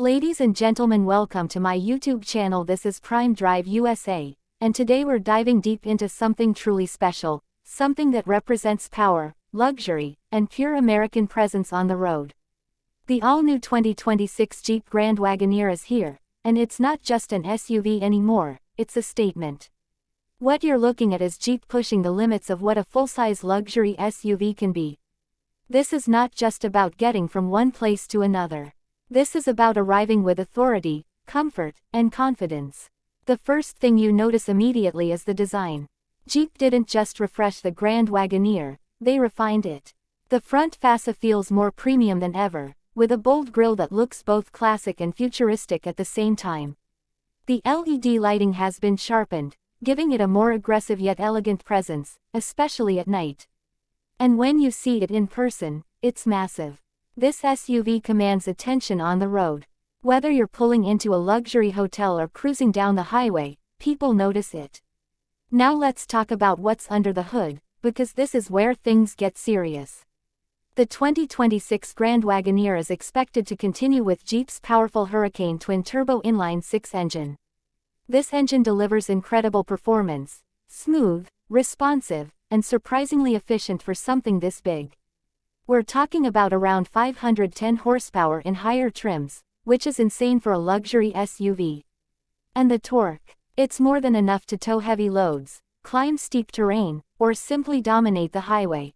Ladies and gentlemen, welcome to my YouTube channel. This is Prime Drive USA, and today we're diving deep into something truly special, something that represents power, luxury, and pure American presence on the road. The all-new 2026 Jeep Grand Wagoneer is here, and it's not just an SUV anymore, it's a statement. What you're looking at is Jeep pushing the limits of what a full-size luxury SUV can be. This is not just about getting from one place to another. This is about arriving with authority, comfort, and confidence. The first thing you notice immediately is the design. Jeep didn't just refresh the Grand Wagoneer, they refined it. The front fascia feels more premium than ever, with a bold grille that looks both classic and futuristic at the same time. The LED lighting has been sharpened, giving it a more aggressive yet elegant presence, especially at night. And when you see it in person, it's massive. This SUV commands attention on the road. Whether you're pulling into a luxury hotel or cruising down the highway, people notice it. Now let's talk about what's under the hood, because this is where things get serious. The 2026 Grand Wagoneer is expected to continue with Jeep's powerful Hurricane twin-turbo inline-6 engine. This engine delivers incredible performance, smooth, responsive, and surprisingly efficient for something this big. We're talking about around 510 horsepower in higher trims, which is insane for a luxury SUV. And the torque, it's more than enough to tow heavy loads, climb steep terrain, or simply dominate the highway.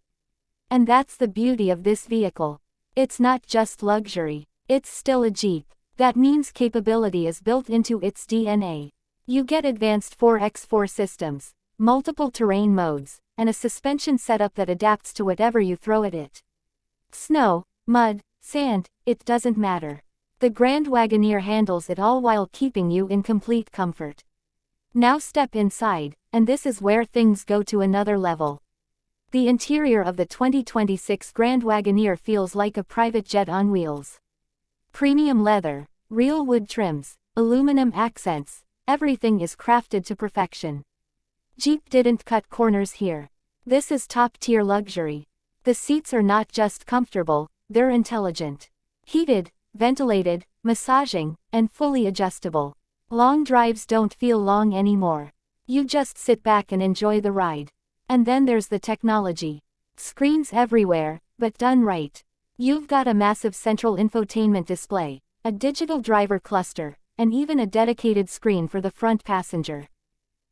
And that's the beauty of this vehicle. It's not just luxury, it's still a Jeep. That means capability is built into its DNA. You get advanced 4x4 systems, multiple terrain modes, and a suspension setup that adapts to whatever you throw at it. Snow, mud, sand, it doesn't matter. The Grand Wagoneer handles it all while keeping you in complete comfort. Now step inside, and this is where things go to another level. The interior of the 2026 Grand Wagoneer feels like a private jet on wheels. Premium leather, real wood trims, aluminum accents, everything is crafted to perfection. Jeep didn't cut corners here. This is top-tier luxury. The seats are not just comfortable, they're intelligent. Heated, ventilated, massaging, and fully adjustable. Long drives don't feel long anymore. You just sit back and enjoy the ride. And then there's the technology. Screens everywhere, but done right. You've got a massive central infotainment display, a digital driver cluster, and even a dedicated screen for the front passenger.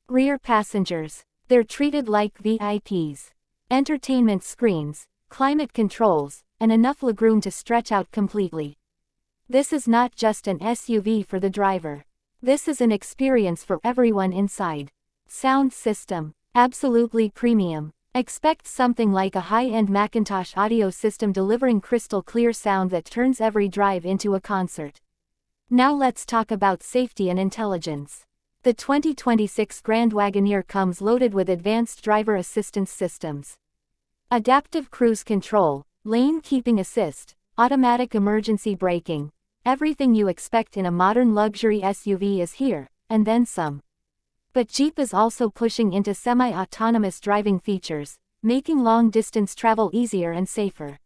Rear passengers, they're treated like VIPs. Entertainment screens, climate controls, and enough legroom to stretch out completely. This is not just an SUV for the driver. This is an experience for everyone inside. Sound system, absolutely premium. Expect something like a high-end Macintosh audio system delivering crystal clear sound that turns every drive into a concert. Now let's talk about safety and intelligence. The 2026 Grand Wagoneer comes loaded with advanced driver assistance systems. Adaptive cruise control, lane keeping assist, automatic emergency braking. Everything you expect in a modern luxury SUV is here, and then some. But Jeep is also pushing into semi-autonomous driving features, making long-distance travel easier and safer.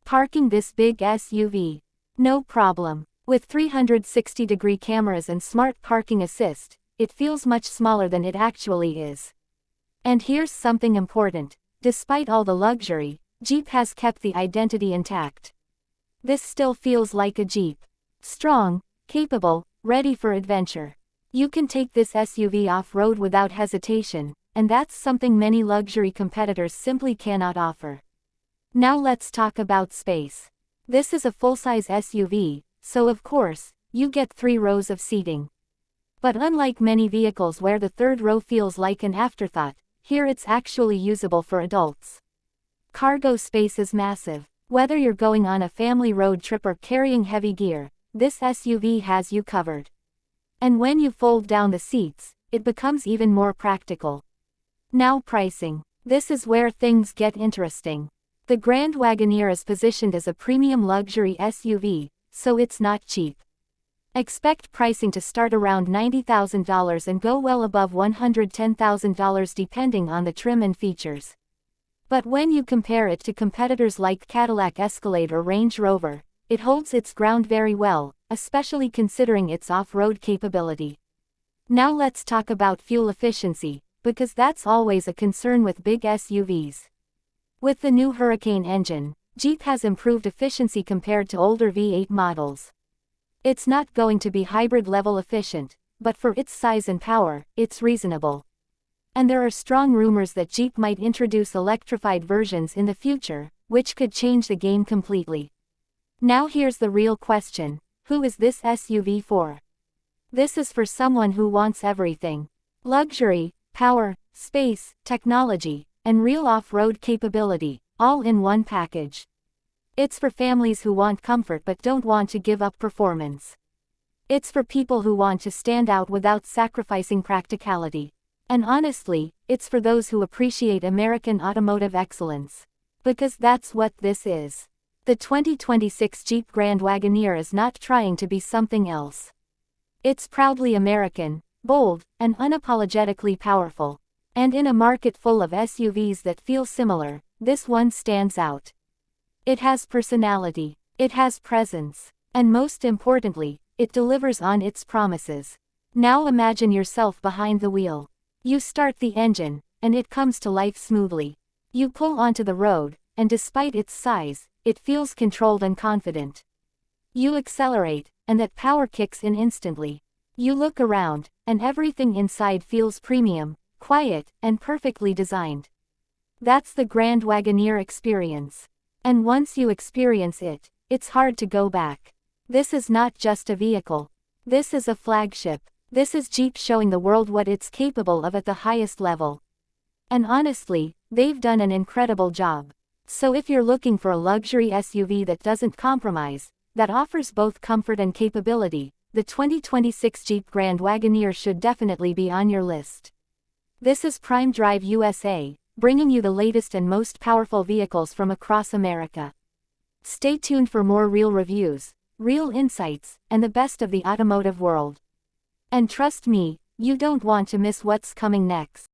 Parking this big SUV? No problem. With 360-degree cameras and smart parking assist, it feels much smaller than it actually is. And here's something important. Despite all the luxury, Jeep has kept the identity intact. This still feels like a Jeep. Strong, capable, ready for adventure. You can take this SUV off-road without hesitation, and that's something many luxury competitors simply cannot offer. Now let's talk about space. This is a full-size SUV, so of course, you get 3 rows of seating. But unlike many vehicles where the third row feels like an afterthought, here it's actually usable for adults. Cargo space is massive. Whether you're going on a family road trip or carrying heavy gear, this SUV has you covered. And when you fold down the seats, it becomes even more practical. Now pricing. This is where things get interesting. The Grand Wagoneer is positioned as a premium luxury SUV, so it's not cheap. Expect pricing to start around $90,000 and go well above $110,000 depending on the trim and features. But when you compare it to competitors like Cadillac Escalade or Range Rover, it holds its ground very well, especially considering its off-road capability. Now let's talk about fuel efficiency, because that's always a concern with big SUVs. With the new Hurricane engine, Jeep has improved efficiency compared to older V8 models. It's not going to be hybrid-level efficient, but for its size and power, it's reasonable. And there are strong rumors that Jeep might introduce electrified versions in the future, which could change the game completely. Now here's the real question: who is this SUV for? This is for someone who wants everything: luxury, power, space, technology, and real off-road capability, all in one package. It's for families who want comfort but don't want to give up performance. It's for people who want to stand out without sacrificing practicality. And honestly, it's for those who appreciate American automotive excellence. Because that's what this is. The 2026 Jeep Grand Wagoneer is not trying to be something else. It's proudly American, bold, and unapologetically powerful. And in a market full of SUVs that feel similar, this one stands out. It has personality, it has presence, and most importantly, it delivers on its promises. Now imagine yourself behind the wheel. You start the engine, and it comes to life smoothly. You pull onto the road, and despite its size, it feels controlled and confident. You accelerate, and that power kicks in instantly. You look around, and everything inside feels premium, quiet, and perfectly designed. That's the Grand Wagoneer experience. And once you experience it, it's hard to go back. This is not just a vehicle. This is a flagship. This is Jeep showing the world what it's capable of at the highest level. And honestly, they've done an incredible job. So if you're looking for a luxury SUV that doesn't compromise, that offers both comfort and capability, the 2026 Jeep Grand Wagoneer should definitely be on your list. This is Prime Drive USA, bringing you the latest and most powerful vehicles from across America. Stay tuned for more real reviews, real insights, and the best of the automotive world. And trust me, you don't want to miss what's coming next.